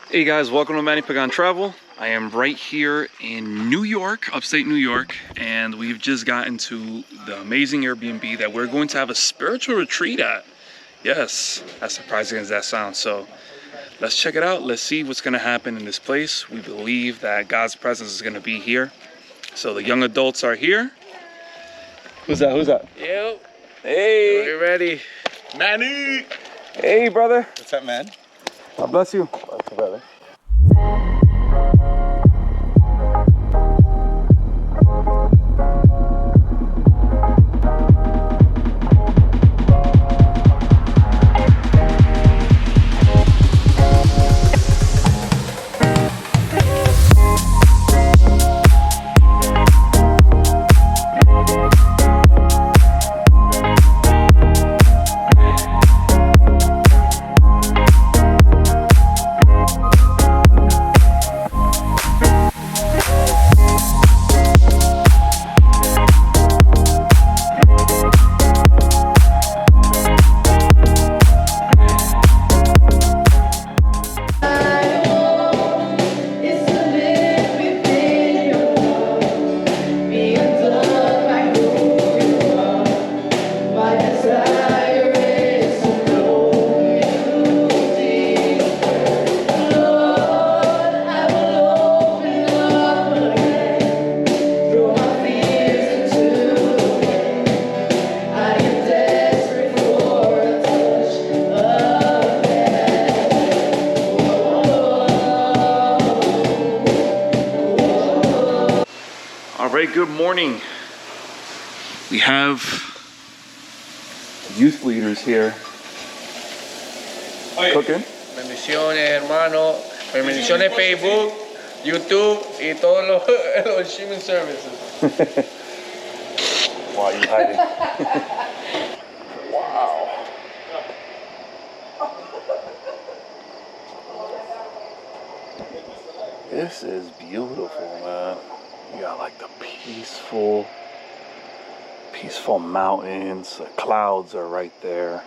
Hey guys, welcome to Manny, Pagan Travel. I am right here in New York, upstate New York, and we've just gotten to the amazing Airbnb that we're going to have a spiritual retreat at. Yes, as surprising as that sounds. So let's check it out. Let's see what's going to happen in this place. We believe that God's presence is going to be here. So the young adults are here. Who's that? Who's that? Yo. Hey. We're ready. Manny! Hey, brother. What's up, man? God bless you. Bless you, brother. All right, good morning. We have youth leaders here cooking. Bendiciones, hermano. Bendiciones Facebook, YouTube y todos los streaming services. Why are you hiding? Wow. This is beautiful, man. You got like the peaceful mountains. The clouds are right there.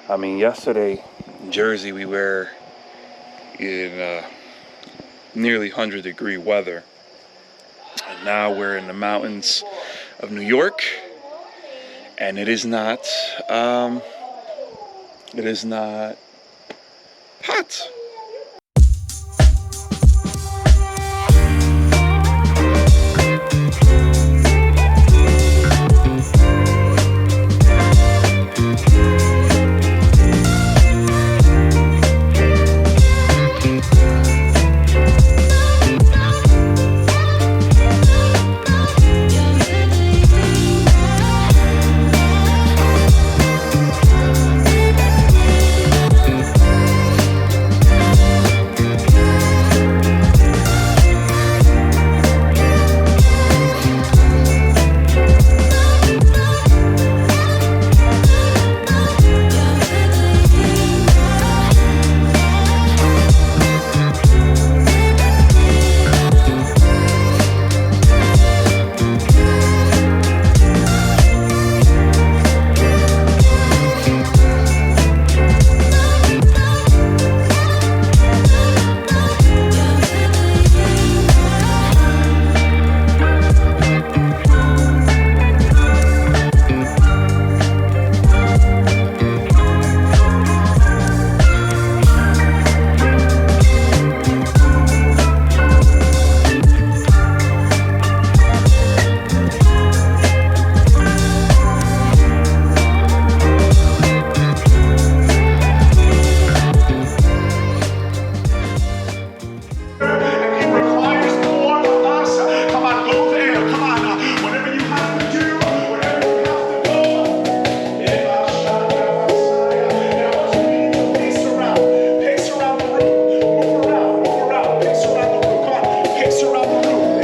I mean, yesterday in Jersey we were in nearly 100-degree weather, and now we're in the mountains of New York, and it is not hot.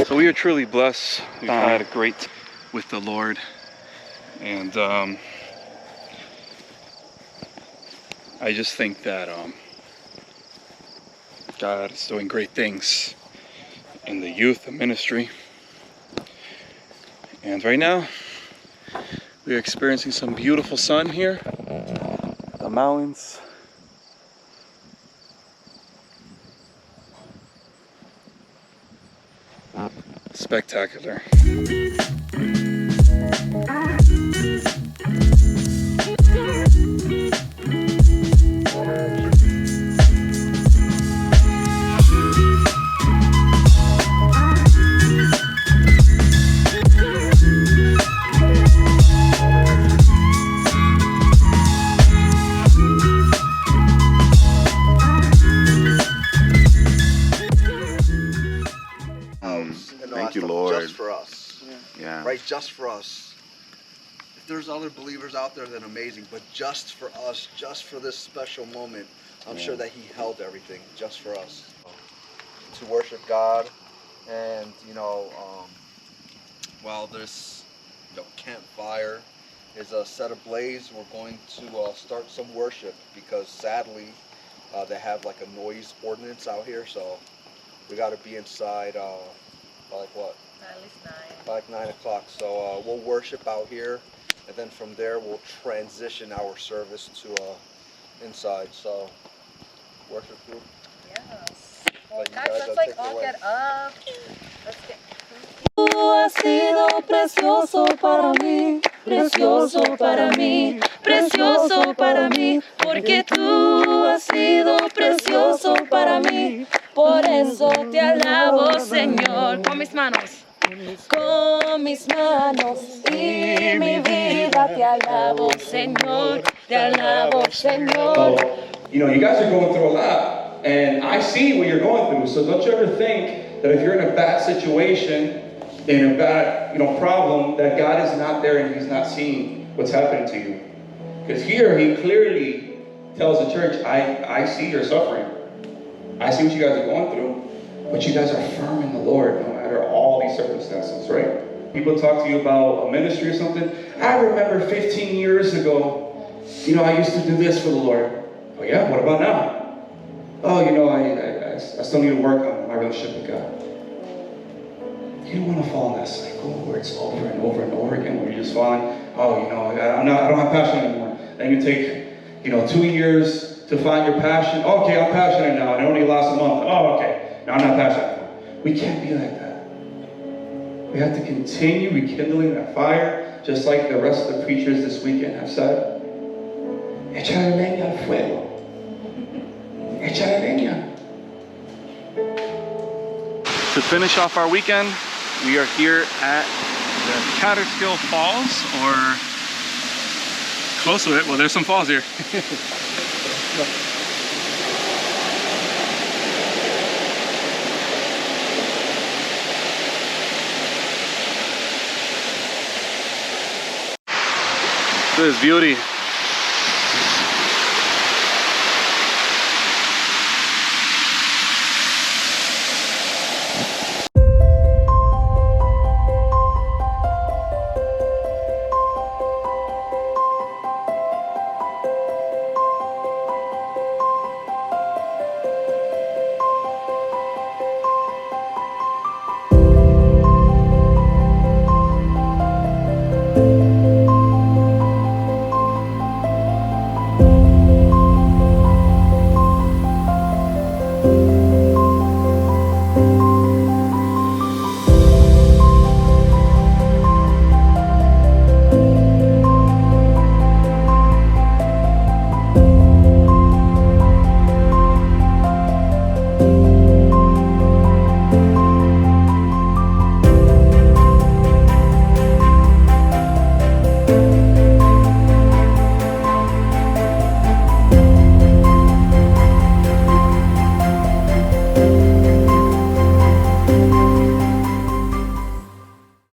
We are truly blessed. We've had a great time with the Lord, and I just think that God is doing great things in the youth, the ministry, and right now we are experiencing some beautiful sun here, the mountains. Spectacular. Thank you, Lord. Just for us. Yeah. Right, just for us. If there's other believers out there, then amazing. But just for us, just for this special moment, I'm sure that He held everything just for us. To worship God, and while this campfire is set ablaze, we're going to start some worship because sadly they have like a noise ordinance out here, so we got to be inside by like what? At least 9. By like 9 o'clock. So we'll worship out here, and then from there we'll transition our service to inside. So worship group. Yes. Well, Let you guys, guys, let's take like it all away. get up. Let's get. Tú has sido precioso para mí, precioso para mí, precioso para mí, porque tú has sido precioso para mí. Por eso te alabo, Señor. Con mis manos. Con mis manos y mi vida te alabo, Señor. Te alabo, Señor. You guys are going through a lot, and I see what you're going through. So don't you ever think that if you're in a bad situation, in a bad, problem, that God is not there and He's not seeing what's happening to you. Because here He clearly tells the church, I see your suffering. I see what you guys are going through, but you guys are firm in the Lord no matter all these circumstances, right? People talk to you about a ministry or something. I remember 15 years ago, I used to do this for the Lord. Oh yeah, what about now? Oh, I still need to work on my relationship with God. You don't want to fall in that cycle where it's over and over and over again, where you're just falling, I don't have passion anymore. Then you take, 2 years to find your passion. Okay, I'm passionate now. I only lost a month. Oh, okay. Now I'm not passionate anymore. We can't be like that. We have to continue rekindling that fire, just like the rest of the preachers this weekend have said. Echar leña al fuego. Echar leña. To finish off our weekend, we are here at the Catskills Falls, or close to it. Well, there's some falls here. This is beauty.